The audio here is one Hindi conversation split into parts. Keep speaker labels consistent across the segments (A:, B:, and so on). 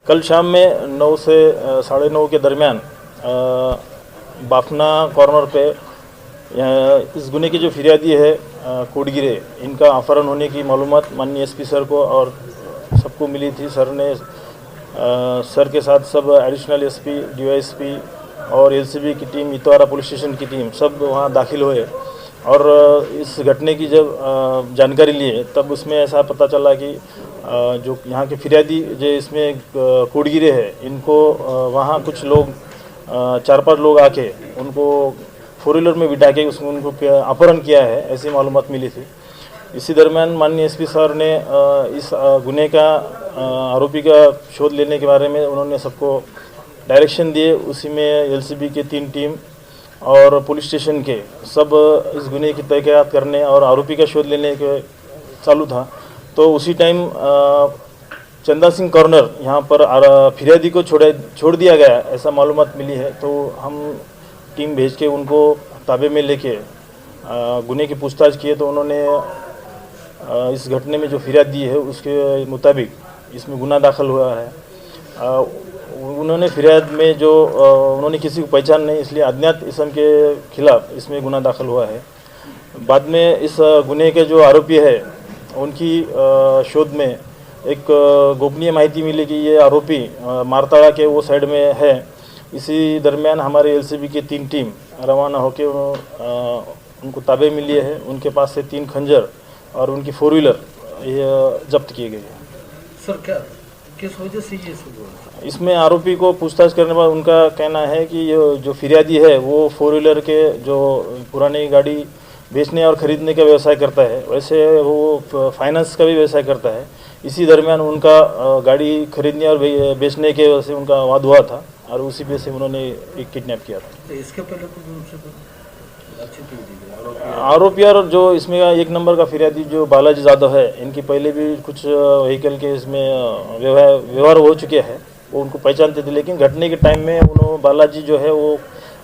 A: कल शाम में 9 से 9:30 के दरमियान बाफना कॉर्नर पे इस गुने की जो फिरियादी है कोडगिरे, इनका अपहरण होने की मालूमात माननीय एसपी सर को और सबको मिली थी। सर ने सर के साथ सब एडिशनल एसपी, डीवाईएसपी और एलसीबी की टीम, इतवारा पुलिस स्टेशन की टीम सब वहाँ दाखिल हुए और इस घटने की जब जानकारी लिए तब उसमें ऐसा पता चला कि जो यहाँ के फिरियादी जो इसमें कोडगिरे है, इनको वहाँ कुछ लोग 4-5 लोग आके उनको 4 व्हीलर में बिठा के उनको अपहरण किया है, ऐसी मालूमात मिली थी। इसी दरमियान माननीय एसपी सर ने इस गुने का आरोपी का शोध लेने के बारे में उन्होंने सबको डायरेक्शन दिए। उसी में एलसीबी के 3 टीम और पुलिस स्टेशन के सब इस गुने की तहकीकात करने और आरोपी का शोध लेने के चालू था। तो उसी टाइम चंदा सिंह कॉर्नर यहाँ पर फिरियादी को छोड़ दिया गया, ऐसा मालूमात मिली है। तो हम टीम भेज के उनको ताबे में लेके गुने की पूछताछ किए तो उन्होंने इस घटने में जो फिरियाद दी है उसके मुताबिक इसमें गुना दाखिल हुआ है। उन्होंने फिरियाद में जो उन्होंने किसी को पहचान नहीं, इसलिए अज्ञात इसम के खिलाफ इसमें गुना दाखिल हुआ है। बाद में इस गुने के जो आरोपी है उनकी शोध में एक गोपनीय माहिती मिली कि ये आरोपी मारताड़ा के वो साइड में है। इसी दरमियान हमारे एलसीबी की 3 टीम रवाना होकर उनको ताबे में लिए है। उनके पास से 3 खंजर और उनकी 4 व्हीलर ये जब्त किए गए हैं।
B: सर क्या किस वजह से ये सब हुआ?
A: इसमें आरोपी को पूछताछ करने पर उनका कहना है कि ये जो फिरियादी है वो 4 व्हीलर के जो पुरानी गाड़ी बेचने और ख़रीदने का व्यवसाय करता है, वैसे वो फाइनेंस का भी व्यवसाय करता है। इसी दरमियान उनका गाड़ी खरीदने और बेचने के वजह से उनका वाद हुआ था और उसी वजह से उन्होंने एक किडनैप किया था।
B: तो इसके पहले कुछ
A: आरोपी और जो इसमें 1 नंबर का फिरियादी जो बालाजी यादव है, इनकी पहले भी कुछ व्हीकल के इसमें व्यवहार हो चुके हैं, वो उनको पहचानते थे। लेकिन घटने के टाइम में उन्होंने बालाजी जो है वो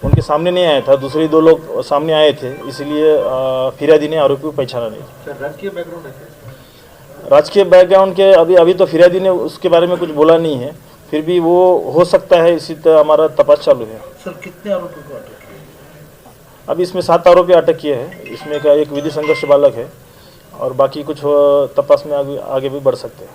A: उनके सामने नहीं आया था, दूसरे 2 लोग सामने आए थे, इसलिए फिरियादी ने आरोपी को पहचाना नहीं।
B: राजकीय बैकग्राउंड है?
A: राजकीय बैकग्राउंड के अभी तो फिरियादी ने उसके बारे में कुछ बोला नहीं है, फिर भी वो हो सकता है, इसी तरह हमारा तपास चालू है।
B: सर कितने आरोपी को अटक किया?
A: अभी इसमें 7 आरोपी अटक किए हैं। इसमें का एक विधि संघर्ष बालक है और बाकी कुछ तपास में आगे भी बढ़ सकते हैं।